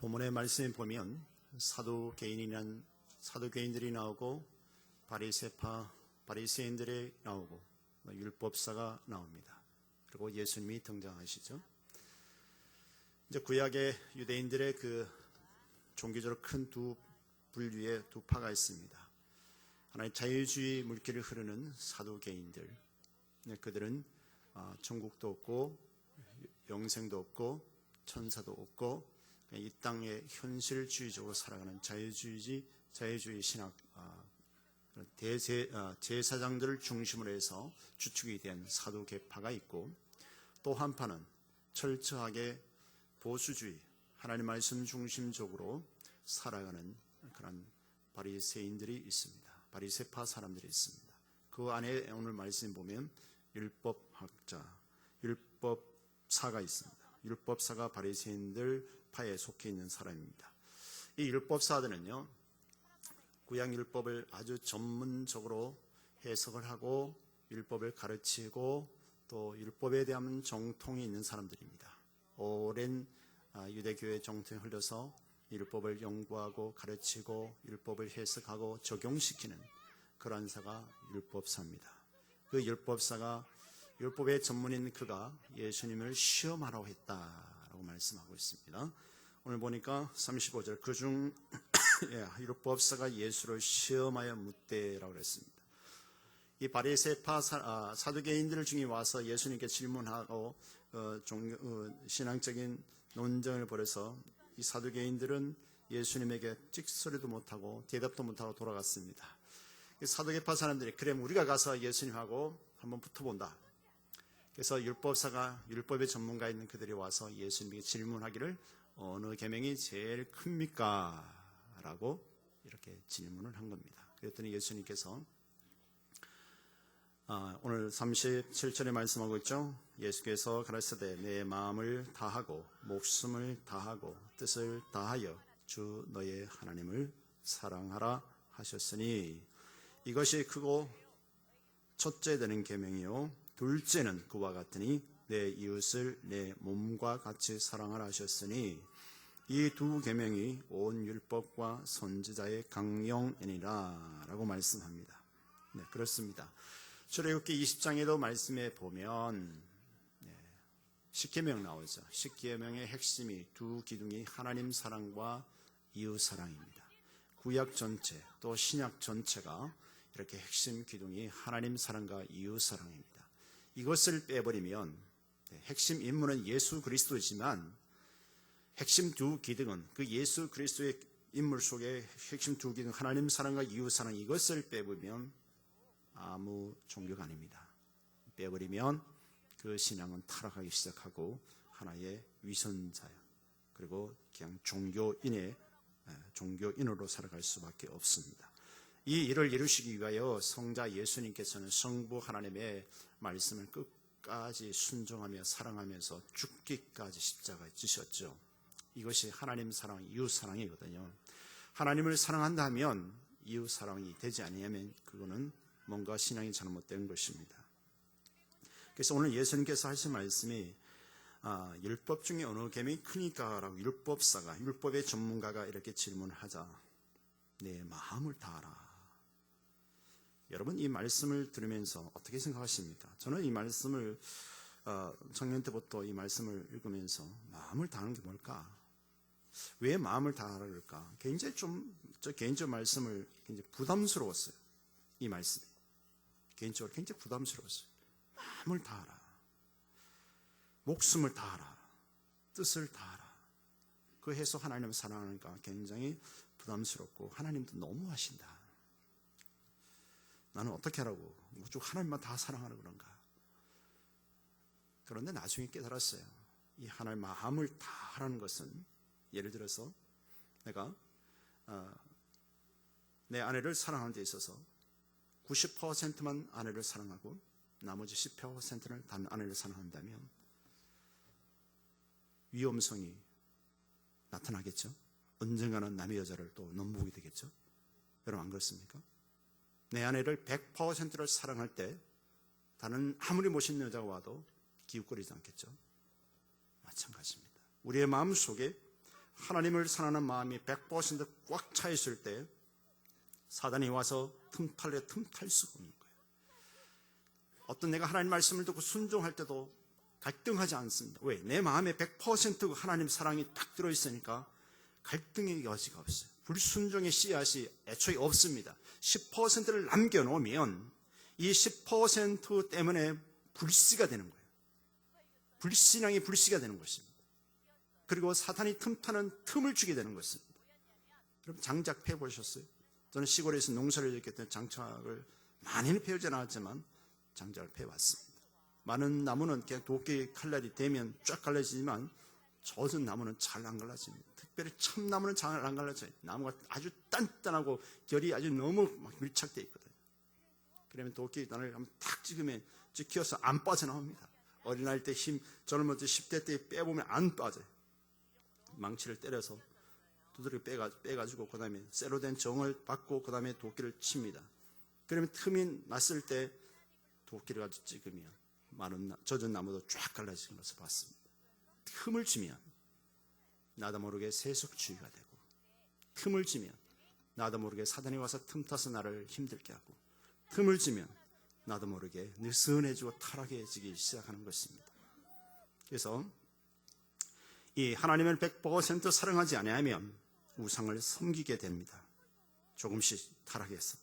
본문의 말씀에 보면 사두개인들이 나오고 바리새인들이 나오고 율법사가 나옵니다. 그리고 예수님이 등장하시죠. 이제 구약의 유대인들의 그 종교적으로 큰 두 분류의 두 파가 있습니다. 하나의 자유주의 물길을 흐르는 사두개인들, 그들은 천국도 없고 영생도 없고 천사도 없고 이 땅의 현실주의적으로 살아가는 자유주의 신학 제사장들을 중심으로 해서 주축이 된 사두개파가 있고, 또 한파는 철저하게 보수주의 하나님 말씀 중심적으로 살아가는 그런 바리새인들이 있습니다. 바리새파 사람들이 있습니다. 그 안에 오늘 말씀 보면 율법학자, 율법사가 있습니다. 율법사가 바리새인들 파에 속해 있는 사람입니다. 이 율법사들은요, 구약 율법을 아주 전문적으로 해석을 하고 율법을 가르치고 또 율법에 대한 정통이 있는 사람들입니다. 오랜 유대교의 정통에 흘러서 율법을 연구하고 가르치고 율법을 해석하고 적용시키는 그런 사가 율법사입니다. 그 율법사가 율법의 전문인 그가 예수님을 시험하라고 했다라고 말씀하고 있습니다. 오늘 보니까 35절 그중 율법사가 예수를 시험하여 묻되라고 그랬습니다. 이 바리새파 사두개인들 중에 와서 예수님께 질문하고 신앙적인 논쟁을 벌여서 이 사두개인들은 예수님에게 찍소리도 못하고 대답도 못하고 돌아갔습니다. 이 사두개파 사람들이 그래 우리가 가서 예수님하고 한번 붙어본다. 그래서 율법사가 율법의 전문가 있는 그들이 와서 예수님에게 질문하기를 어느 계명이 제일 큽니까? 라고 이렇게 질문을 한 겁니다. 그랬더니 예수님께서 오늘 37절에 말씀하고 있죠. 예수께서 가라사대 내 마음을 다하고 목숨을 다하고 뜻을 다하여 주 너의 하나님을 사랑하라 하셨으니 이것이 크고 첫째 되는 계명이요 둘째는 그와 같으니 내 이웃을 내 몸과 같이 사랑하라 하셨으니 이 두 계명이 온 율법과 선지자의 강령이니라 라고 말씀합니다. 네, 그렇습니다. 출애굽기 20장에도 말씀해 보면 십계명 나오죠. 십계명의 핵심이 두 기둥이 하나님 사랑과 이웃 사랑입니다. 구약 전체 또 신약 전체가 이렇게 핵심 기둥이 하나님 사랑과 이웃 사랑입니다. 이것을 빼버리면 핵심 인물은 예수 그리스도이지만 핵심 두 기둥은 그 예수 그리스도의 인물 속에 핵심 두 기둥 하나님 사랑과 이웃 사랑 이것을 빼버리면 아무 종교가 아닙니다. 빼버리면 그 신앙은 타락하기 시작하고 하나의 위선자요. 그리고 그냥 종교인으로 살아갈 수밖에 없습니다. 이 일을 이루시기 위하여 성자 예수님께서는 성부 하나님의 말씀을 끝까지 순종하며 사랑하면서 죽기까지 십자가에 지셨죠. 이것이 하나님 사랑, 이웃 사랑이거든요. 하나님을 사랑한다면 이웃 사랑이 되지 않으면 그거는 뭔가 신앙이 잘못된 것입니다. 그래서 오늘 예수님께서 하신 말씀이 율법 중에 어느 계명이 크니까 라고 율법사가 율법의 전문가가 이렇게 질문하자 내 마음을 다하라. 여러분 이 말씀을 들으면서 어떻게 생각하십니까? 저는 이 말씀을 청년 때부터 이 말씀을 읽으면서 마음을 다하는 게 뭘까? 왜 마음을 다하라 그럴까? 굉장히 저 개인적 말씀을 굉장히 부담스러웠어요. 이 말씀이 개인적으로 굉장히 부담스러웠어요. 마음을 다하라, 목숨을 다하라, 뜻을 다하라. 그 해서 하나님을 사랑하니까 굉장히 부담스럽고 하나님도 너무하신다. 나는 어떻게 하라고? 쭉 하나님만 다 사랑하라 그런가? 그런데 나중에 깨달았어요. 이 하나님 마음을 다 하라는 것은 예를 들어서 내가 내 아내를 사랑하는 데 있어서 90%만 아내를 사랑하고 나머지 10%를 다른 아내를 사랑한다면 위험성이 나타나겠죠. 언젠가는 남의 여자를 또 넘보게 되겠죠. 여러분 안 그렇습니까? 내 아내를 100%를 사랑할 때 다른 아무리 멋있는 여자가 와도 기웃거리지 않겠죠. 마찬가지입니다. 우리의 마음속에 하나님을 사랑하는 마음이 100% 차 있을 때 사단이 와서 틈탈 수가 없는 거예요. 어떤 내가 하나님 말씀을 듣고 순종할 때도 갈등하지 않습니다. 왜? 내 마음에 100% 하나님 사랑이 딱 들어있으니까 갈등의 여지가 없어요. 불순종의 씨앗이 애초에 없습니다. 10%를 남겨놓으면 이 10% 때문에 불씨가 되는 거예요. 불신앙이 불씨가 되는 것입니다. 그리고 사탄이 틈타는 틈을 주게 되는 것입니다. 여러분 장작 패보셨어요? 저는 시골에서 농사를 짓기 때문에 장작을 많이는 패우지 않았지만 장작을 패왔습니다. 많은 나무는 그냥 도끼 칼날이 되면 쫙 갈라지지만 젖은 나무는 잘 안 갈라집니다. 특별히 참나무는 잘 안 갈라져요. 나무가 아주 단단하고 결이 아주 너무 밀착되어 있거든요. 그러면 도끼 단을 한번 탁 찍으면 찍혀서 안 빠져나옵니다. 어린아이 때 젊을 때 10대 때 빼보면 안 빠져요. 망치를 때려서 두드려 빼가지고 그 다음에 쇠로 된 정을 받고 그 다음에 도끼를 칩니다. 그러면 틈이 났을 때 도끼를 가지고 찍으면 젖은 나무도 쫙 갈라지는 것을 봤습니다. 틈을 주면 나도 모르게 세속주의가 되고, 틈을 주면 나도 모르게 사단이 와서 틈타서 나를 힘들게 하고, 틈을 주면 나도 모르게 느슨해지고 타락해지기 시작하는 것입니다. 그래서 이 하나님을 100% 사랑하지 아니하면 우상을 섬기게 됩니다. 조금씩 타락해서.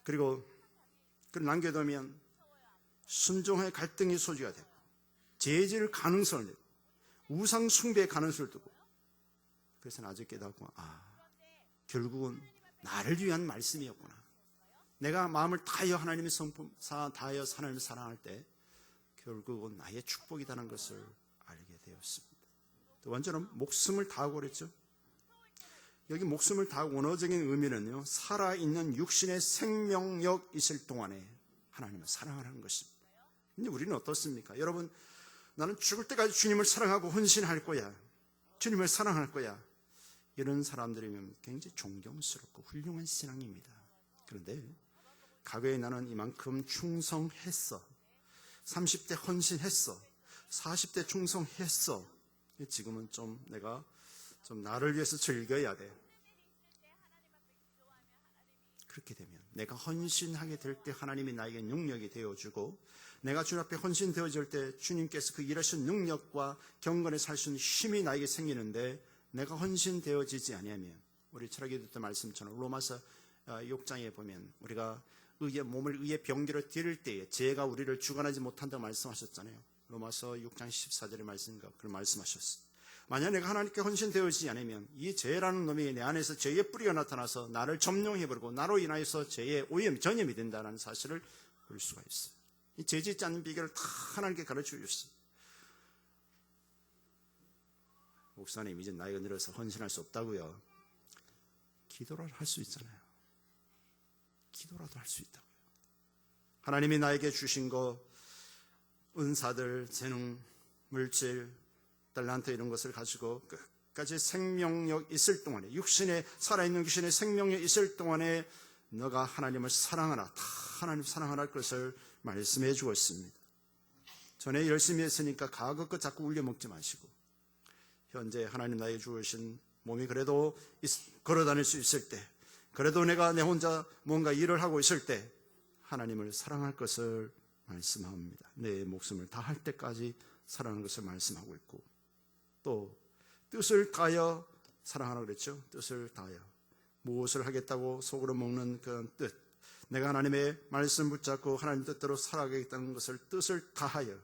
그리고 그걸 남겨두면 순종의 갈등의 소지가 되고, 죄질 가능성을 내고, 우상 숭배의 가능성을 두고, 그래서 나중에 깨닫고, 결국은 나를 위한 말씀이었구나. 내가 마음을 다하여 하나님의 다하여 하나님을 사랑할 때 결국은 나의 축복이라는 것을 알게 되었습니다. 두 번째는 목숨을 다하고 그랬죠. 여기 목숨을 다하고 원어적인 의미는요, 살아있는 육신의 생명력 있을 동안에 하나님을 사랑하는 것입니다. 근데 우리는 어떻습니까? 여러분, 나는 죽을 때까지 주님을 사랑하고 헌신할 거야. 주님을 사랑할 거야. 이런 사람들이면 굉장히 존경스럽고 훌륭한 신앙입니다. 그런데 과거에 나는 이만큼 충성했어. 30대 헌신했어. 40대 충성했어. 지금은 좀 내가 좀 나를 위해서 즐겨야 돼. 그렇게 되면 내가 헌신하게 될 때 하나님이 나에게 능력이 되어주고, 내가 주님 앞에 헌신되어질 때 주님께서 그 일하신 능력과 경건에 살 수 있는 힘이 나에게 생기는데, 내가 헌신되어지지 아니하면, 우리 철학에 듣던 말씀처럼 로마서 6장에 보면 우리가 몸을 의의 병기로 드릴 때에 죄가 우리를 주관하지 못한다고 말씀하셨잖아요. 로마서 6장 14절의 말씀인가 그런 말씀하셨어요. 만약 내가 하나님께 헌신되어지지 않으면 이 죄라는 놈이 내 안에서 죄의 뿌리가 나타나서 나를 점령해버리고 나로 인하여서 죄의 오염, 전염이 된다는 사실을 볼 수가 있어요. 이 죄 짓지 않는 비결을 다 하나님께 가르쳐 주셨어요. 목사님, 이제 나이가 들어서 헌신할 수 없다고요. 기도를 할 수 있잖아요. 기도라도 할 수 있다고요. 하나님이 나에게 주신 거, 은사들, 재능, 물질, 달란트 이런 것을 가지고 끝까지 생명력 있을 동안에, 살아있는 육신의 생명력 있을 동안에 너가 하나님을 사랑하라, 다 하나님 사랑하라 할 것을 말씀해 주었습니다. 전에 열심히 했으니까 과거 것 자꾸 울려먹지 마시고, 현재 하나님 나에게 주신 몸이 그래도 걸어 다닐 수 있을 때, 그래도 내가 내 혼자 뭔가 일을 하고 있을 때 하나님을 사랑할 것을 말씀합니다. 내 목숨을 다할 때까지 사랑하는 것을 말씀하고 있고, 또 뜻을 다하여 사랑하라고 그랬죠. 뜻을 다하여 무엇을 하겠다고 속으로 먹는 그런 뜻, 내가 하나님의 말씀 붙잡고 하나님 뜻대로 살아가겠다는 것을 뜻을 다하여,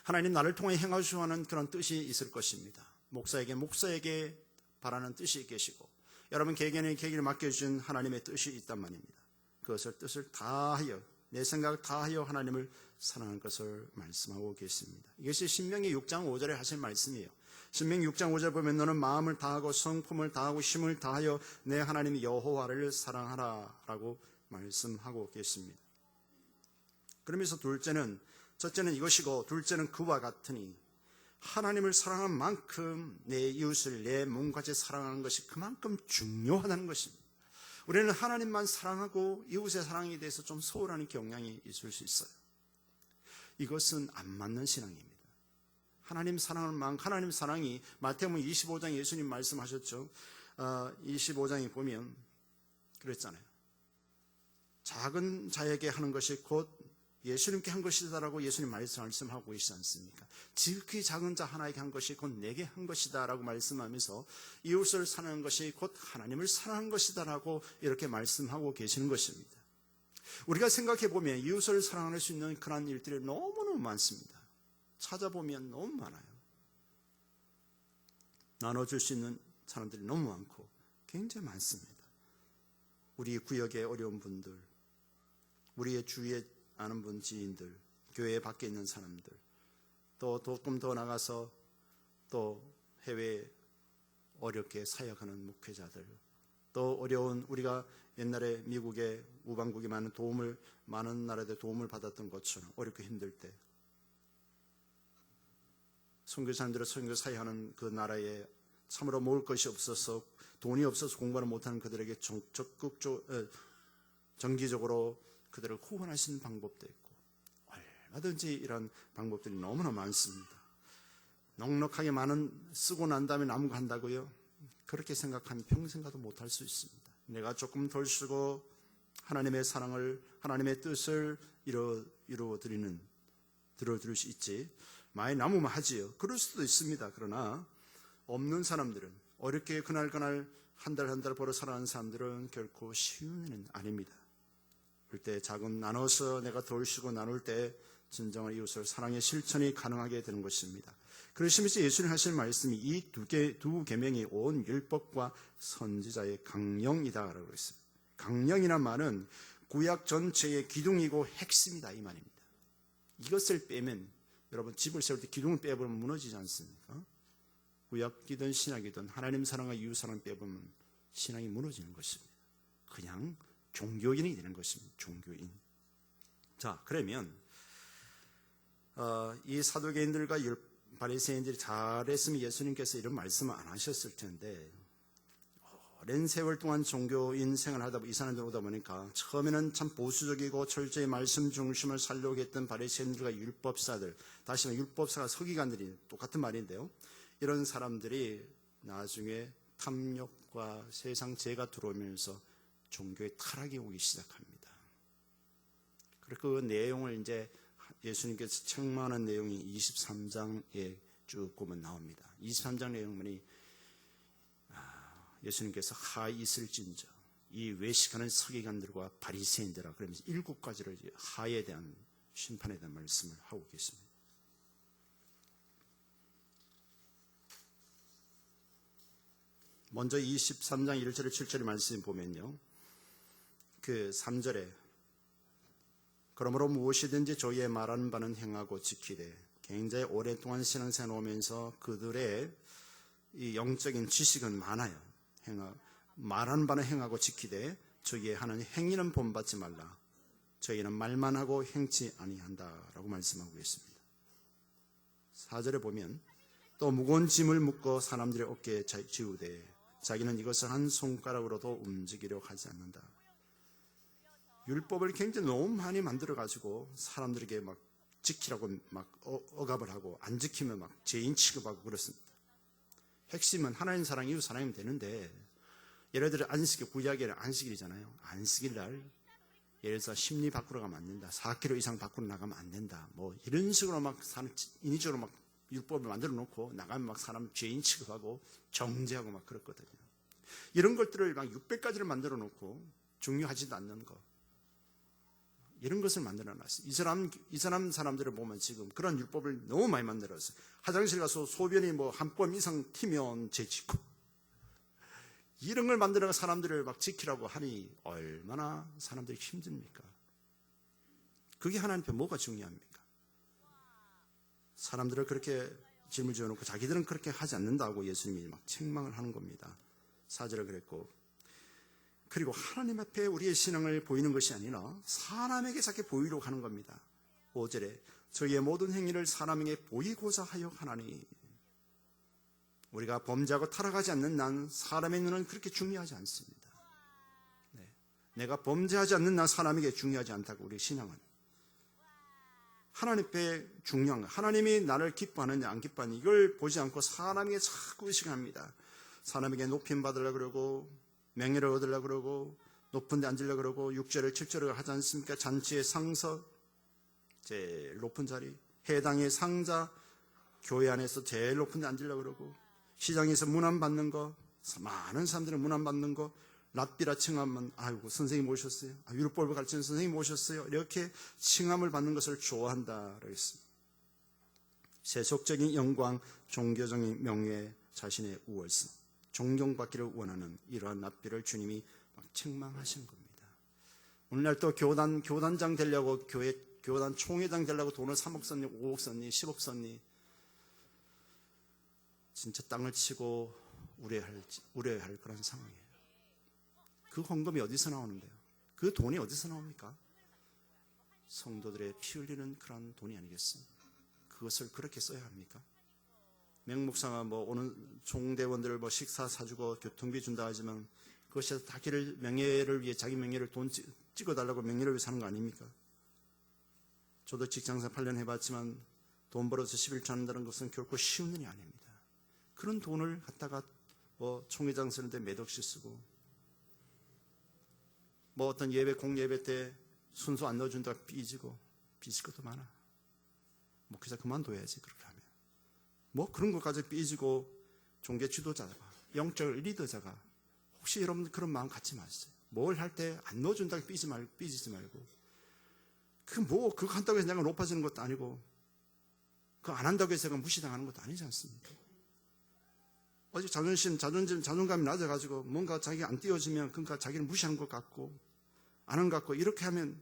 하나님 나를 통해 행하시려 하는 그런 뜻이 있을 것입니다. 목사에게 바라는 뜻이 계시고, 여러분 개개인을 맡겨주신 하나님의 뜻이 있단 말입니다. 그것을 뜻을 다하여, 내 생각을 다하여 하나님을 사랑할 것을 말씀하고 계십니다. 이것이 신명기 6장 5절에 하신 말씀이에요. 신명기 6장 5절 보면 너는 마음을 다하고 성품을 다하고 힘을 다하여 내 하나님 여호와를 사랑하라 라고 말씀하고 계십니다. 그러면서 첫째는 이것이고 둘째는 그와 같으니, 하나님을 사랑한 만큼 내 이웃을 내 몸같이 사랑하는 것이 그만큼 중요하다는 것입니다. 우리는 하나님만 사랑하고 이웃의 사랑에 대해서 좀 소홀하는 경향이 있을 수 있어요. 이것은 안 맞는 신앙입니다. 하나님 사랑하는 마음, 하나님 사랑이 마태복음 25장 예수님 말씀하셨죠. 25장에 보면 그랬잖아요. 작은 자에게 하는 것이 곧 예수님께 한 것이다라고 예수님 말씀하고 계시지 않습니까? 지극히 작은 자 하나에게 한 것이 곧 내게 한 것이다라고 말씀하면서 이웃을 사랑하는 것이 곧 하나님을 사랑하는 것이다라고 이렇게 말씀하고 계시는 것입니다. 우리가 생각해 보면 이웃을 사랑할 수 있는 그런 일들이 너무너무 많습니다. 찾아보면 너무 많아요. 나눠줄 수 있는 사람들이 너무 많고 굉장히 많습니다. 우리 구역의 어려운 분들, 우리의 주위에 아는 분, 지인들, 교회 밖에 있는 사람들, 또 조금 더 나가서 또 해외에 어렵게 사역하는 목회자들, 또 어려운 우리가 옛날에 미국의 우방국이 많은 나라에 도움을 받았던 것처럼 어렵고 힘들 때 선교사님들을 선교 사역하는 그 나라에 참으로 먹을 것이 없어서 돈이 없어서 공부를 못하는 그들에게 정기적으로 그들을 후원할 수 있는 방법도 있고 얼마든지 이런 방법들이 너무나 많습니다. 넉넉하게 쓰고 난 다음에 남은 거 한다고요? 그렇게 생각하면 평생 가도 못할 수 있습니다. 내가 조금 덜 쓰고 하나님의 사랑을, 하나님의 뜻을 들어드릴 수 있지. 많이 남으면 하지요. 그럴 수도 있습니다. 그러나 없는 사람들은, 어렵게 그날 한 달 벌어 살아가는 사람들은 결코 쉬운 일은 아닙니다. 그럴 때 나눠서 내가 덜 쓰고 나눌 때 진정한 이웃을 사랑의 실천이 가능하게 되는 것입니다. 그러시면서 예수님 하시는 말씀이 이 두 계명이 온 율법과 선지자의 강령이다라고 했어요. 강령이란 말은 구약 전체의 기둥이고 핵심이다 이 말입니다. 이것을 빼면 여러분 집을 세울 때 기둥을 빼버리면 무너지지 않습니까? 구약이든 신약이든 하나님 사랑과 이웃 사랑 빼보면 신앙이 무너지는 것입니다. 그냥 종교인이 되는 것입니다. 종교인. 자, 그러면 이 사두개인들과 바리새인들이 잘했으면 예수님께서 이런 말씀을 안 하셨을 텐데 오랜 세월 동안 종교인 생활을 하다 이 사람들 오다 보니까 처음에는 참 보수적이고 철저히 말씀 중심을 살려고 했던 바리새인들과 율법사들, 다시 말해 율법사가 서기관들이 똑같은 말인데요. 이런 사람들이 나중에 탐욕과 세상 죄가 들어오면서 종교의 타락이 오기 시작합니다. 그리고 그 내용을 이제 예수님께서 책망하는 내용이 23장에 쭉 보면 나옵니다. 23장 내용만이 예수님께서 하 있을진저 이 외식하는 서기관들과 바리새인들아 그러면서 7가지를 하에 대한 심판에 대한 말씀을 하고 계십니다. 먼저 23장 1절에 7절의 말씀 보면요. 그 3절에 그러므로 무엇이든지 저희의 말하는 바는 행하고 지키되 굉장히 오랫동안 신앙생활을 오면서 그들의 이 영적인 지식은 많아요. 말하는 바는 행하고 지키되 저희의 하는 행위는 본받지 말라. 저희는 말만 하고 행치 아니한다라고 말씀하고 있습니다. 4절에 보면 또 무거운 짐을 묶어 사람들의 어깨에 지우되 자기는 이것을 한 손가락으로도 움직이려 하지 않는다. 율법을 굉장히 너무 많이 만들어가지고 사람들에게 막 지키라고 막 억압을 하고 안 지키면 막 죄인 취급하고 그렇습니다. 핵심은 하나님 사랑, 이웃 사랑이면 되는데 예를 들어 구약에는 안식일이잖아요. 안식일 날 예를 들어서 심리 밖으로 가면 안 된다. 4km 이상 밖으로 나가면 안 된다. 뭐 이런 식으로 막 인위적으로 막 율법을 만들어 놓고 나가면 막 사람 죄인 취급하고 정죄하고 막 그렇거든요. 이런 것들을 막 600가지를 만들어 놓고 중요하지도 않는 거. 이런 것을 만들어 놨어요. 이 사람들을 보면 지금 그런 율법을 너무 많이 만들었어요. 화장실 가서 소변이 뭐 한 번 이상 튀면 죄 짓고. 이런 걸 만들어 사람들을 막 지키라고 하니 얼마나 사람들이 힘듭니까? 그게 하나님 앞에 뭐가 중요합니까? 사람들을 그렇게 짐을 지어놓고 자기들은 그렇게 하지 않는다고 예수님이 막 책망을 하는 겁니다. 4절에 그랬고 그리고 하나님 앞에 우리의 신앙을 보이는 것이 아니라 사람에게 자꾸 보이려고 하는 겁니다. 5절에 저희의 모든 행위를 사람에게 보이고자 하여 하나니 우리가 범죄하고 타락하지 않는 난 사람의 눈은 그렇게 중요하지 않습니다. 내가 범죄하지 않는 난 사람에게 중요하지 않다고 우리의 신앙은 하나님 앞에 중요한 거. 하나님이 나를 기뻐하느냐 안 기뻐하느냐 이걸 보지 않고 사람에게 자꾸 의식합니다. 사람에게 높임 받으려고 그러고 명예를 얻으려고 그러고 높은 데 앉으려고 그러고 6절을 7절을 하지 않습니까? 잔치의 상석, 제일 높은 자리, 해당의 상자, 교회 안에서 제일 높은 데 앉으려고 그러고 시장에서 문안 받는 거, 많은 사람들은 문안 받는 거, 랍비라 칭하면 아이고 선생님 오셨어요. 율법을 가르치는 선생님 오셨어요. 이렇게 칭함을 받는 것을 좋아한다 그랬습니다. 세속적인 영광, 종교적인 명예, 자신의 우월성, 존경받기를 원하는 이러한 랍비를 주님이 막 책망하시는 겁니다. 오늘날 또 교단장 되려고 교단 총회장 되려고 돈을 3억 썼니, 5억 썼니, 10억 썼니, 진짜 땅을 치고 우려할 그런 상황이에요. 그 헌금이 어디서 나오는데요? 그 돈이 어디서 나옵니까? 성도들의 피 흘리는 그런 돈이 아니겠습니까? 그것을 그렇게 써야 합니까? 맹목사가 오는 종대원들을 식사 사주고 교통비 준다 하지만 그것이 자기를 명예를 위해 자기 명예를 돈 찍어달라고 명예를 위해 사는 거 아닙니까? 저도 직장생활 8년 해봤지만 돈 벌어서 11조 한다는 것은 결코 쉬운 일이 아닙니다. 그런 돈을 갖다가 총회장 쓰는데 몇 억씩 쓰고 어떤 예배 공예배 때 순서 안 넣어준다고 삐지고 삐질 것도 많아. 목회자 그만둬야지 그렇게 하면. 그런 것까지 삐지고 종교 지도자가 영적 리더자가 혹시 여러분 그런 마음 갖지 마세요. 뭘 할 때 안 넣어준다고 삐지지 말고 그거 한다고 해서 내가 높아지는 것도 아니고 그거 안 한다고 해서 내가 무시당하는 것도 아니지 않습니까? 어제 자존감이 낮아가지고 뭔가 자기가 안 띄워지면 그러니까 자기를 무시하는 것 같고 안 한 것 같고 이렇게 하면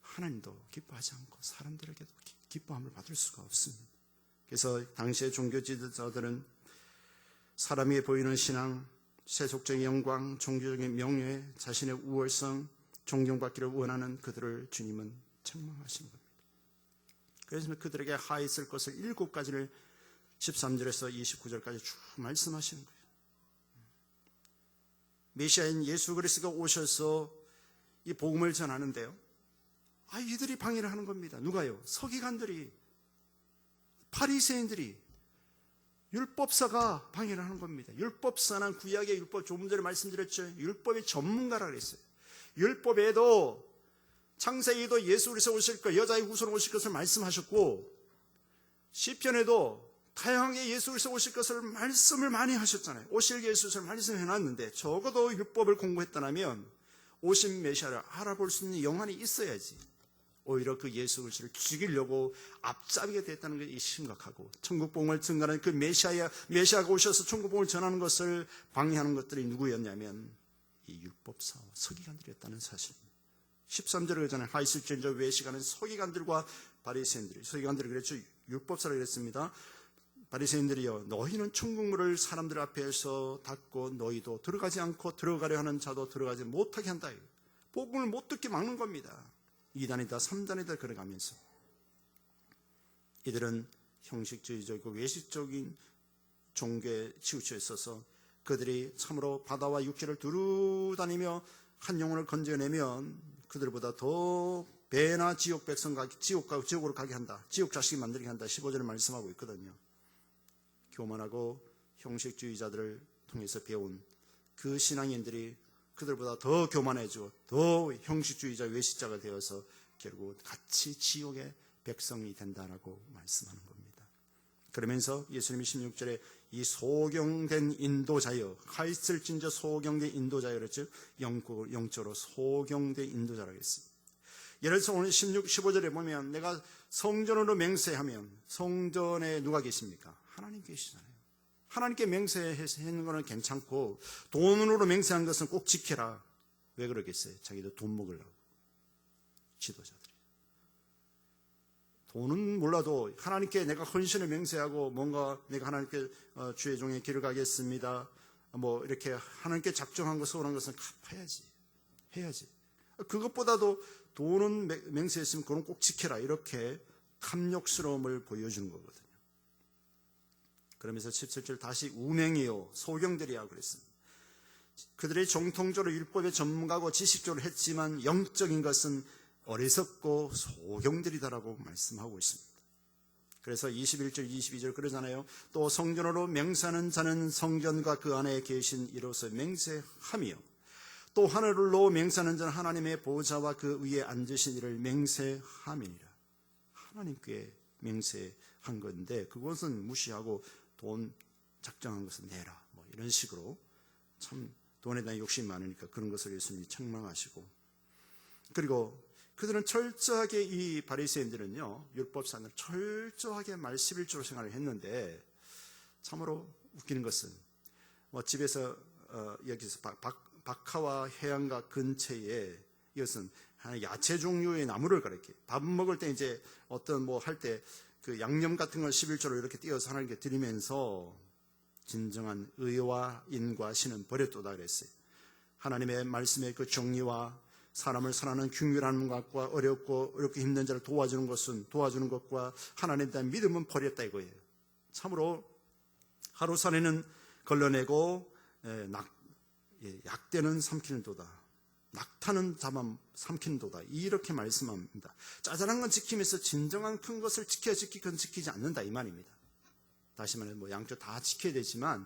하나님도 기뻐하지 않고 사람들에게도 기뻐함을 받을 수가 없습니다. 그래서 당시의 종교 지도자들은 사람에게 보이는 신앙, 세속적인 영광, 종교적인 명예, 자신의 우월성, 존경받기를 원하는 그들을 주님은 책망하신 겁니다. 그래서 그들에게 하있을 것을 7가지를 13절에서 29절까지 쭉 말씀하시는 거예요. 메시아인 예수 그리스도가 오셔서 이 복음을 전하는데요. 이들이 방해를 하는 겁니다. 누가요? 서기관들이, 바리새인들이, 율법사가 방해를 하는 겁니다. 율법사는 구약의 율법, 조금 전에 말씀드렸죠. 율법의 전문가라 그랬어요. 율법에도 창세기도 예수 그리스도 오실 것, 여자의 후손 오실 것을 말씀하셨고 시편에도 다양하게 예수 그리스도 오실 것을 말씀을 많이 하셨잖아요. 오실 예수를 말씀해놨는데 적어도 율법을 공부했다면 오신 메시아를 알아볼 수 있는 영안이 있어야지. 오히려 그 예수 그리스도를 죽이려고 앞잡이게 됐다는 것이 심각하고 천국 복음을 증거하는 그 메시아가 오셔서 천국 복음을 전하는 것을 방해하는 것들이 누구였냐면 이 율법사와 서기관들이었다는 사실입니다. 13절에 전에 하이슬전저 외식하는 서기관들과 바리새인들이, 서기관들이 그랬죠. 율법사라고 그랬습니다. 바리새인들이요, 너희는 천국문을 사람들 앞에서 닫고 너희도 들어가지 않고 들어가려 하는 자도 들어가지 못하게 한다. 복음을 못 듣게 막는 겁니다. 2단이다 3단이다 그래가면서 이들은 형식주의적이고 외식적인 종교에 치우쳐 있어서 그들이 참으로 바다와 육지를 두루 다니며 한 영혼을 건져내면 그들보다 더 배나 지옥 백성 지옥으로 가게 한다. 지옥 자식이 만들게 한다. 15절에 말씀하고 있거든요. 교만하고 형식주의자들을 통해서 배운 그 신앙인들이 그들보다 더 교만해지고 더 형식주의자 외식자가 되어서 결국 같이 지옥의 백성이 된다라고 말씀하는 겁니다. 그러면서 예수님이 16절에 이 소경된 인도자여, 하있을진저 소경된 인도자여 그랬죠. 영적으로 소경된 인도자라고 했습니다. 예를 들어서 오늘 15절에 보면 내가 성전으로 맹세하면 성전에 누가 계십니까? 하나님 계시잖아요. 하나님께 맹세하는 것은 괜찮고 돈으로 맹세한 것은 꼭 지켜라. 왜 그러겠어요? 자기도 돈 먹으려고. 지도자들이. 돈은 몰라도 하나님께 내가 헌신을 맹세하고 뭔가 내가 하나님께 주의 종의 길을 가겠습니다. 이렇게 하나님께 작정한 것, 소원한 것은 갚아야지. 해야지. 그것보다도 돈은 맹세했으면 그건 꼭 지켜라. 이렇게 탐욕스러움을 보여주는 거거든요. 그러면서 17절 다시 우맹이요 소경들이야 그랬습니다. 그들이 정통적으로 율법의 전문가고 지식적으로 했지만 영적인 것은 어리석고 소경들이다라고 말씀하고 있습니다. 그래서 21절 22절 그러잖아요. 또 성전으로 맹세하는 자는 성전과 그 안에 계신 이로서 맹세하며 또 하늘로 맹세하는 자는 하나님의 보좌와 그 위에 앉으신 이를 맹세함이니라. 하나님께 맹세한 건데 그것은 무시하고 돈 작정한 것은 내라 뭐 이런 식으로 참 돈에 대한 욕심이 많으니까 그런 것을 예수님이 책망하시고, 그리고 그들은 철저하게 이 바리새인들은요 율법사는 철저하게 말 11조로 생활을 했는데 참으로 웃기는 것은 뭐 집에서 여기서 박하와 해안가 근처에 이것은 야채 종류의 나무를 이렇게 밥 먹을 때 이제 어떤 뭐 할 때 그 양념 같은 걸 11조로 이렇게 띄어서 하나님께 드리면서 진정한 의와 인과 신은 버렸도다 그랬어요. 하나님의 말씀의 그 정리와 사람을 사랑하는 긍휼한 것과 어렵게 힘든 자를 도와주는 것과 하나님에 대한 믿음은 버렸다 이거예요. 참으로 하루 살이는 걸러내고 약대는 삼키는도다. 낙타는 잡아 삼키는도다. 이렇게 말씀합니다. 짜잘한 건 지키면서 진정한 큰 것을 그건 지키지 않는다 이 말입니다. 다시 말해 뭐 양쪽 다 지켜야 되지만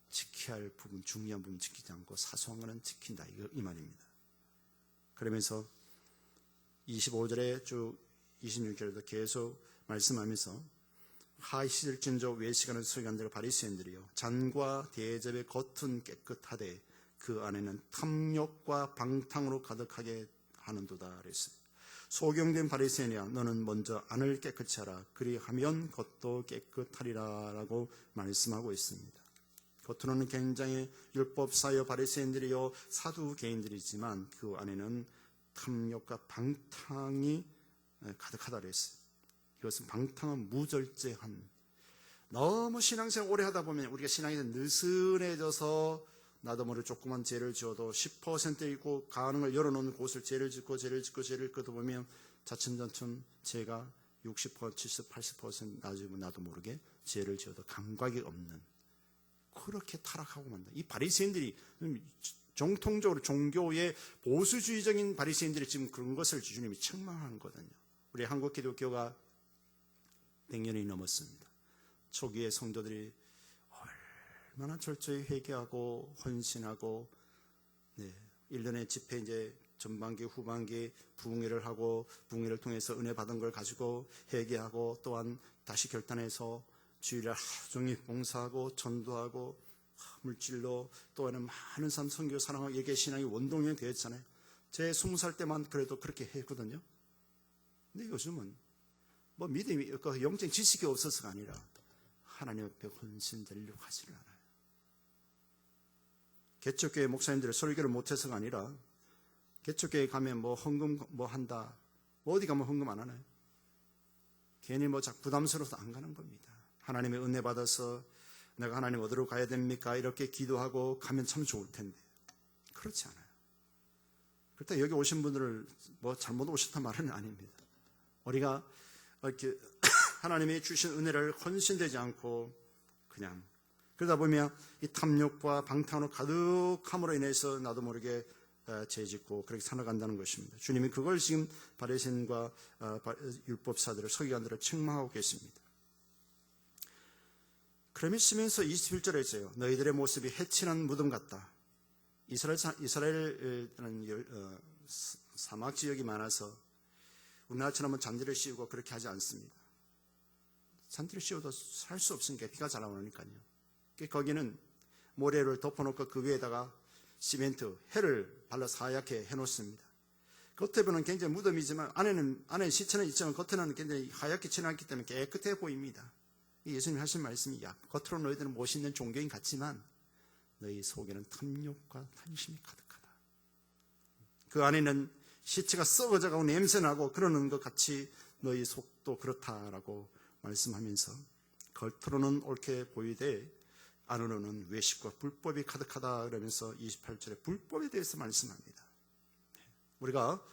지켜야 할 부분, 중요한 부분 지키지 않고 사소한 것은 지킨다 이 말입니다. 그러면서 25절에 쭉 26절에도 계속 말씀하면서 하이시들진저 외식하는 서기관들 바리새인들이요 잔과 대접의 겉은 깨끗하되 그 안에는 탐욕과 방탕으로 가득하게 하는도다 그랬어요. 소경된 바리새인이야 너는 먼저 안을 깨끗이 하라 그리하면 겉도 깨끗하리라 라고 말씀하고 있습니다. 겉으로는 굉장히 율법사여 바리새인들이요 사두개인들이지만 그 안에는 탐욕과 방탕이 가득하다 그랬어요. 이것은 방탕은 무절제한, 너무 신앙생활 오래 하다 보면 우리가 신앙이 느슨해져서 나도 모르게 조그만 죄를 지어도 10%이고 가능을 열어놓는 곳을 죄를 짓고 그러다 보면 차츰차츰 죄가 60%, 70%, 80% 나중에 나도 모르게 죄를 지어도 감각이 없는, 그렇게 타락하고 만다. 이 바리새인들이 정통적으로 종교의 보수주의적인 바리새인들이 지금 그런 것을 주님이 책망하는 거거든요. 우리 한국 기독교가 100년이 넘었습니다. 초기의 성도들이 얼마나 철저히 회개하고 헌신하고 1년의 집회 이제 전반기 후반기 부흥회를 하고 부흥회를 통해서 은혜 받은 걸 가지고 회개하고 또한 다시 결단해서 주일날 하루 종일 봉사하고 전도하고 물질로 또는 많은 사람 선교 사랑하고 이게 신앙이 원동력이 되었잖아요. 제 20살 때만 그래도 그렇게 했거든요. 근데 요즘은 뭐 믿음이 영적 지식이 없어서가 아니라 하나님 앞에 헌신되려고 하지를 않아요. 개척교회 목사님들이 설교를 못해서가 아니라 개척교회 가면 뭐 헌금 뭐 한다, 뭐 어디 가면 헌금 안 하나요? 괜히 뭐 자꾸 부담스러워서 안 가는 겁니다. 하나님의 은혜 받아서 내가 하나님 어디로 가야 됩니까? 이렇게 기도하고 가면 참 좋을 텐데 그렇지 않아요. 그렇다고 여기 오신 분들을 뭐 잘못 오셨단 말은 아닙니다. 우리가 이렇게 하나님이 주신 은혜를 헌신되지 않고 그냥 그러다 보면 이 탐욕과 방탕으로 가득함으로 인해서 나도 모르게 죄짓고 그렇게 살아간다는 것입니다. 주님이 그걸 지금 바리새인과 율법사들을 서기관들을 책망하고 계십니다. 그러시면서 21절에 있어요. 너희들의 모습이 해치는 무덤 같다. 이스라엘은 사막 지역이 많아서 우리나라처럼 잔디를 씌우고 그렇게 하지 않습니다. 잔디를 씌워도 살 수 없으니까 비가 잘 나오니까요. 거기는 모래를 덮어놓고 그 위에다가 시멘트, 해를 발라서 하얗게 해놓습니다. 겉에 보면 굉장히 무덤이지만 안에 시체는 있지만 겉에는 굉장히 하얗게 칠해놨기 때문에 깨끗해 보입니다. 예수님이 하신 말씀이 겉으로 너희들은 멋있는 종교인 같지만 너희 속에는 탐욕과 탐심이 가득하다. 그 안에는 시체가 썩어져가고 냄새나고 그러는 것 같이 너희 속도 그렇다라고 말씀하면서 겉으로는 옳게 보이되 안으로는 외식과 불법이 가득하다 그러면서 28절에 불법에 대해서 말씀합니다. 우리가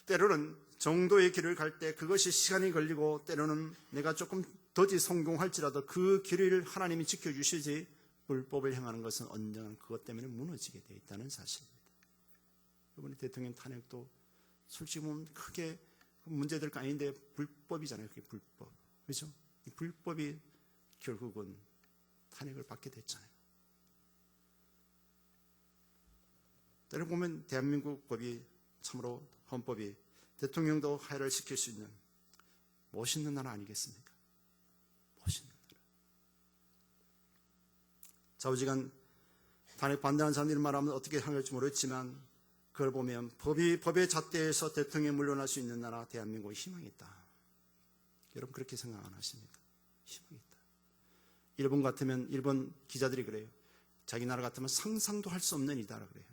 때로는 정도의 길을 갈 때 그것이 시간이 걸리고 때로는 내가 조금 더디 성공할지라도 그 길을 하나님이 지켜주시지 불법을 행하는 것은 언젠가 그것 때문에 무너지게 되어 있다는 사실입니다. 이번에 대통령 탄핵도 솔직히 보면 크게 문제될 거 아닌데 불법이잖아요. 그게 불법. 그렇죠? 이 불법이 결국은 탄핵을 받게 됐잖아요. 때로 보면 대한민국 법이 참으로 헌법이 대통령도 하야를 시킬 수 있는 멋있는 나라 아니겠습니까? 멋있는 나라. 좌우지간 탄핵 반대하는 사람들이 말하면 어떻게 할지 모르겠지만 그걸 보면 법의 잣대에서 대통령이 물러날 수 있는 나라 대한민국에 희망이 있다. 여러분 그렇게 생각 안 하십니까? 희망이 있다. 일본 같으면 일본 기자들이 그래요. 자기 나라 같으면 상상도 할 수 없는 일이다 그래요.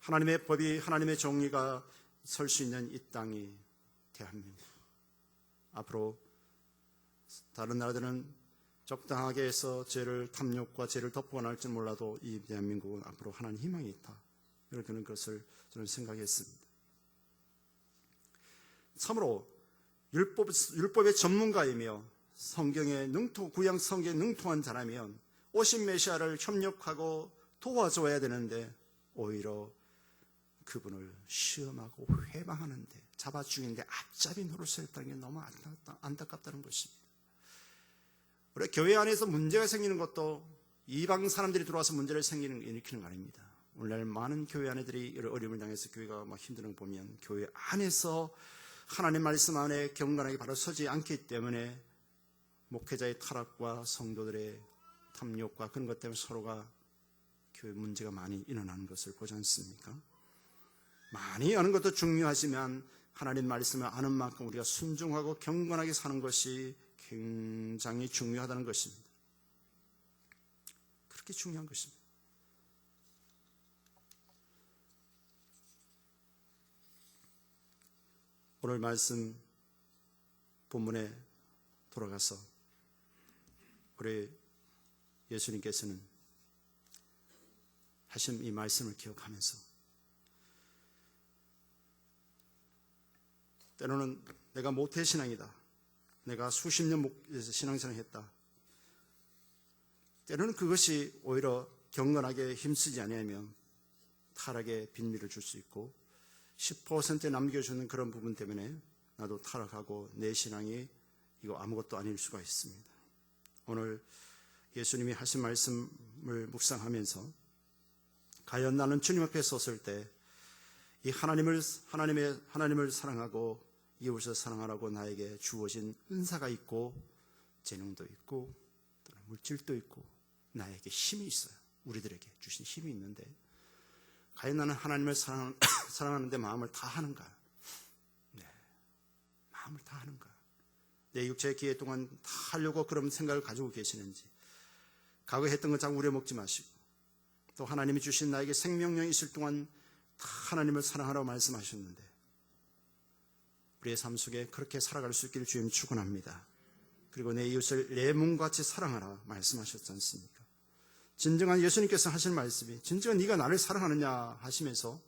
하나님의 법이 하나님의 정의가 설 수 있는 이 땅이 대한민국. 앞으로 다른 나라들은 적당하게 해서 죄를 탐욕과 죄를 덮어나갈지 몰라도 이 대한민국은 앞으로 하나님 희망이 있다. 이렇게 그것을 저는 생각했습니다. 참으로 율법의 전문가이며 성경에 구약 성경에 능통한 자라면 오신 메시아를 협력하고 도와줘야 되는데 오히려 그분을 시험하고 회방하는데 잡아 죽이는데 앞잡이 노릇을 했다는 게 너무 안타깝다는 것입니다. 우리 교회 안에서 문제가 생기는 것도 이방 사람들이 들어와서 문제를 일으키는 거 아닙니다. 오늘날 많은 교회 안에들이 어려움을 당해서 교회가 막 힘드는 거 보면 교회 안에서 하나님 말씀 안에 경건하게 바로 서지 않기 때문에 목회자의 타락과 성도들의 탐욕과 그런 것 때문에 서로가 교회 문제가 많이 일어나는 것을 보지 않습니까? 많이 아는 것도 중요하지만 하나님 말씀을 아는 만큼 우리가 순종하고 경건하게 사는 것이 굉장히 중요하다는 것입니다. 그렇게 중요한 것입니다. 오늘 말씀 본문에 돌아가서 우리 예수님께서는 하신 이 말씀을 기억하면서 때로는 내가 모태신앙이다. 내가 수십 년 신앙생활을 했다. 때로는 그것이 오히려 경건하게 힘쓰지 않으면 타락의 빈미를 줄 수 있고 10% 남겨주는 그런 부분 때문에 나도 타락하고 내 신앙이 이거 아무것도 아닐 수가 있습니다. 오늘 예수님이 하신 말씀을 묵상하면서 과연 나는 주님 앞에 섰을 때 이 하나님을 사랑하고 이웃을 사랑하라고 나에게 주어진 은사가 있고 재능도 있고 또는 물질도 있고 나에게 힘이 있어요. 우리들에게 주신 힘이 있는데 과연 나는 하나님을 사랑하는데 마음을 다하는가? 네, 마음을 다하는가? 내 육체의 기회 동안 다 하려고 그런 생각을 가지고 계시는지 과거에 했던 거 자꾸 우려먹지 마시고 또 하나님이 주신 나에게 생명력이 있을 동안 다 하나님을 사랑하라고 말씀하셨는데 우리의 삶 속에 그렇게 살아갈 수 있기를 주님 축원합니다. 그리고 내 이웃을 내 몸같이 사랑하라 말씀하셨지 않습니까? 진정한 예수님께서 하신 말씀이 진정한 네가 나를 사랑하느냐 하시면서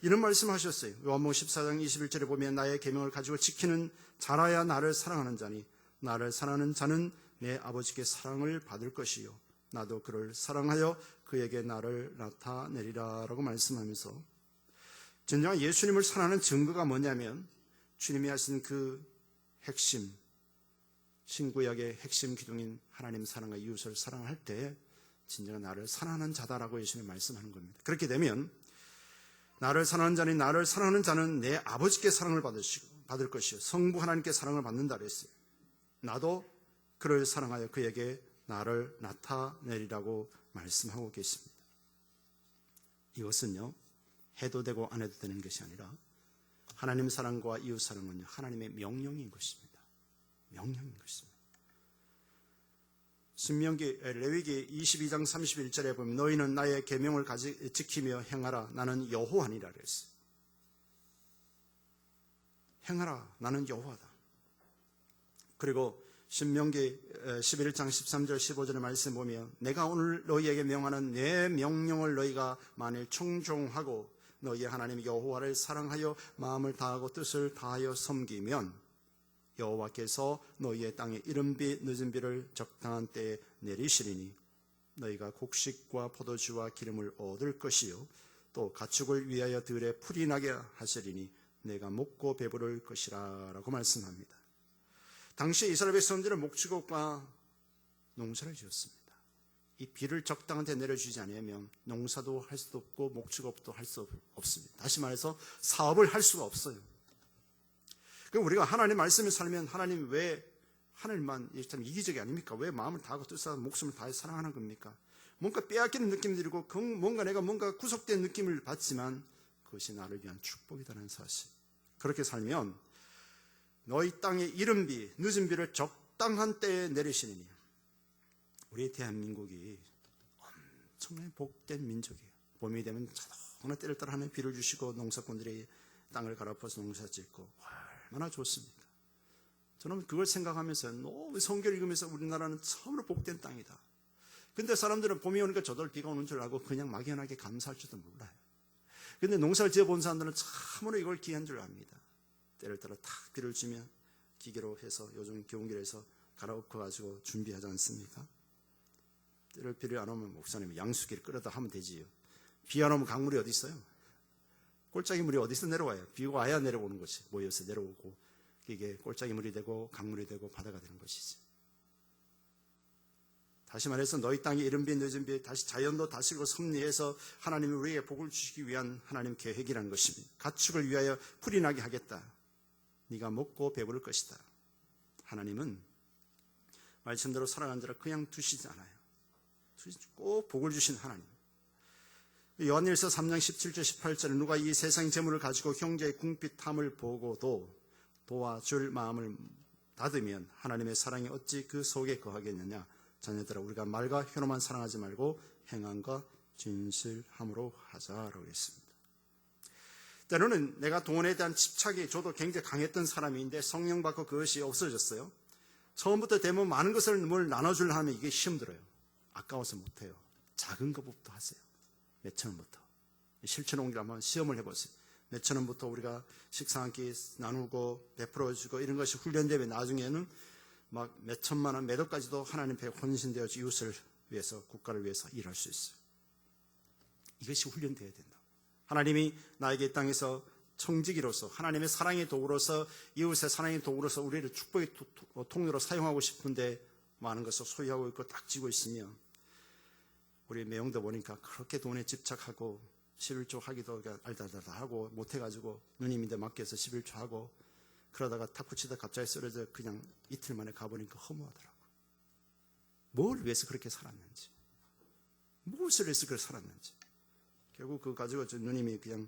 이런 말씀하셨어요. 요한복음 14장 21절에 보면 나의 계명을 가지고 지키는 자라야 나를 사랑하는 자니 나를 사랑하는 자는 내 아버지께 사랑을 받을 것이요 나도 그를 사랑하여 그에게 나를 나타내리라 라고 말씀하면서 진정한 예수님을 사랑하는 증거가 뭐냐면 주님이 하신 그 핵심 신구약의 핵심 기둥인 하나님 사랑과 이웃을 사랑할 때 진정한 나를 사랑하는 자다라고 예수님이 말씀하는 겁니다. 그렇게 되면 나를 사랑하는 자니 나를 사랑하는 자는 내 아버지께 사랑을 받을 것이요 성부 하나님께 사랑을 받는다 그랬어요. 나도 그를 사랑하여 그에게 나를 나타내리라고 말씀하고 계십니다. 이것은요 해도 되고 안 해도 되는 것이 아니라 하나님 사랑과 이웃 사랑은 하나님의 명령인 것입니다. 명령인 것입니다. 신명기 레위기 22장 31절에 보면 너희는 나의 계명을 지키며 행하라 나는 여호와니라 그랬어요. 행하라 나는 여호와다. 그리고 신명기 11장 13절 15절의 말씀 보면 내가 오늘 너희에게 명하는 내 명령을 너희가 만일 청종하고 너희 하나님 여호와를 사랑하여 마음을 다하고 뜻을 다하여 섬기면 여호와께서 너희의 땅에 이른 비 늦은 비를 적당한 때에 내리시리니 너희가 곡식과 포도주와 기름을 얻을 것이요 또 가축을 위하여 들에 풀이 나게 하시리니 내가 먹고 배부를 것이라 라고 말씀합니다. 당시 이스라엘 백성들은 목축업과 농사를 지었습니다. 이 비를 적당한 데 내려주지 않으면 농사도 할 수도 없고 목축업도 할 수 없습니다. 다시 말해서 사업을 할 수가 없어요. 그럼 우리가 하나님 말씀을 살면 하나님 왜 하늘만 참 이기적이 아닙니까? 왜 마음을 다하고 뜻하고 목숨을 다해 사랑하는 겁니까? 뭔가 빼앗기는 느낌이 들고 뭔가 내가 뭔가 구속된 느낌을 받지만 그것이 나를 위한 축복이라는 사실. 그렇게 살면 너희 땅에 이른 비, 늦은 비를 적당한 때에 내리시니 우리 대한민국이 엄청나게 복된 민족이에요. 봄이 되면 자동으로 때를 따라 하는 비를 주시고 농사꾼들이 땅을 갈아엎어서 농사 짓고 얼마나 좋습니까? 저는 그걸 생각하면서 너무 성경 읽으면서 우리나라는 처음으로 복된 땅이다. 근데 사람들은 봄이 오니까 저절 비가 오는 줄 알고 그냥 막연하게 감사할 줄도 몰라요. 근데 농사를 지어본 사람들은 참으로 이걸 귀한 줄 압니다. 때를 따라 탁 비를 주면 기계로 해서 요즘 교훈기에서 갈아엎어 가지고 준비하지 않습니까? 때를 비를 안 오면 목사님 양수기를 끌어다 하면 되지요. 비 안 오면 강물이 어디 있어요? 골짜기 물이 어디서 내려와요? 비가 와야 내려오는 것이 모여서 내려오고 이게 골짜기 물이 되고 강물이 되고 바다가 되는 것이지. 다시 말해서 너희 땅이 이른 비 늦은 비 다시 자연도 다스리고 섭리해서 하나님이 우리에게 복을 주시기 위한 하나님 계획이라는 것입니다. 가축을 위하여 풀이 나게 하겠다. 네가 먹고 배부를 것이다. 하나님은 말씀대로 사랑하는 자를 그냥 두시지 않아요. 꼭 복을 주신 하나님. 요한일서 3장 17절 18절에 누가 이 세상 재물을 가지고 형제의 궁핍함을 보고도 도와줄 마음을 닫으면 하나님의 사랑이 어찌 그 속에 거하겠느냐. 자녀들아 우리가 말과 혀로만 사랑하지 말고 행함과 진실함으로 하자라고 했습니다. 때로는 내가 돈에 대한 집착이 저도 굉장히 강했던 사람인데 성령 받고 그것이 없어졌어요. 처음부터 대부분 많은 것을 뭘 나눠주려 하면 이게 힘들어요. 아까워서 못해요. 작은 것부터 하세요. 몇천 원부터. 실천 옮기려 한번 시험을 해보세요. 몇천 원부터 우리가 식사 한 끼 나누고 베풀어주고 이런 것이 훈련되면 나중에는 막 몇천만 원, 몇 억까지도 하나님 앞에 헌신되어 이웃을 위해서 국가를 위해서 일할 수 있어요. 이것이 훈련되어야 된다. 하나님이 나에게 이 땅에서 청지기로서 하나님의 사랑의 도구로서 이웃의 사랑의 도구로서 우리를 축복의 통로로 사용하고 싶은데 많은 것을 소유하고 있고 딱 쥐고 있으면 우리 내용도 보니까 그렇게 돈에 집착하고 11조 하기도 알다달다 하고 못해가지고 누님인데 맡겨서 11조 하고 그러다가 탁구 치다 갑자기 쓰러져 그냥 이틀 만에 가보니까 허무하더라고. 뭘 위해서 그렇게 살았는지, 무엇을 위해서 그렇게 살았는지. 결국 그거 가지고 누님이 그냥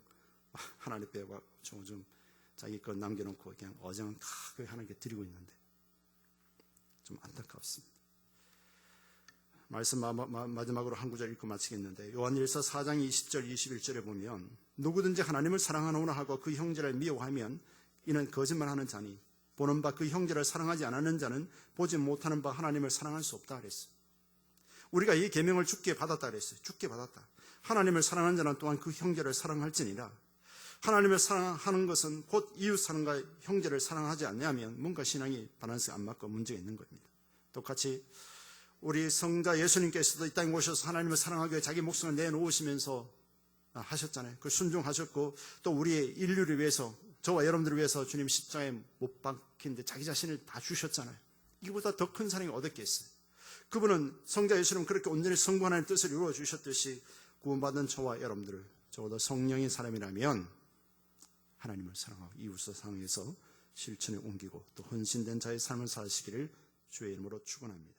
하나님 배우가 좀 자기 거 남겨놓고 그냥 어정하게 하나님께 드리고 있는데 좀 안타깝습니다. 말씀 마지막으로 한 구절 읽고 마치겠는데 요한일서 4장 20절 21절에 보면 누구든지 하나님을 사랑하노라 하고 그 형제를 미워하면 이는 거짓말하는 자니 보는 바 그 형제를 사랑하지 않는 자는 보지 못하는 바 하나님을 사랑할 수 없다 그랬어요. 우리가 이 계명을 주께 받았다 그랬어요. 주께 받았다. 하나님을 사랑하는 자는 또한 그 형제를 사랑할지니라. 하나님을 사랑하는 것은 곧 이웃 사랑과 형제를 사랑하지 않냐면 뭔가 신앙이 밸런스가 안 맞고 문제가 있는 겁니다. 똑같이 우리 성자 예수님께서도 이 땅에 오셔서 하나님을 사랑하기 위해 자기 목숨을 내놓으시면서 하셨잖아요. 그 순종하셨고 또 우리의 인류를 위해서 저와 여러분들을 위해서 주님 십자가에 못 박히는데 자기 자신을 다 주셨잖아요. 이보다 더 큰 사랑이 어딨겠어요. 그분은 성자 예수님 그렇게 온전히 성부 하나님의 뜻을 이루어 주셨듯이 구원받은 저와 여러분들을 적어도 성령인 사람이라면 하나님을 사랑하고 이웃을 사랑해서 실천에 옮기고 또 헌신된 자의 삶을 사시기를 주의 이름으로 축원합니다.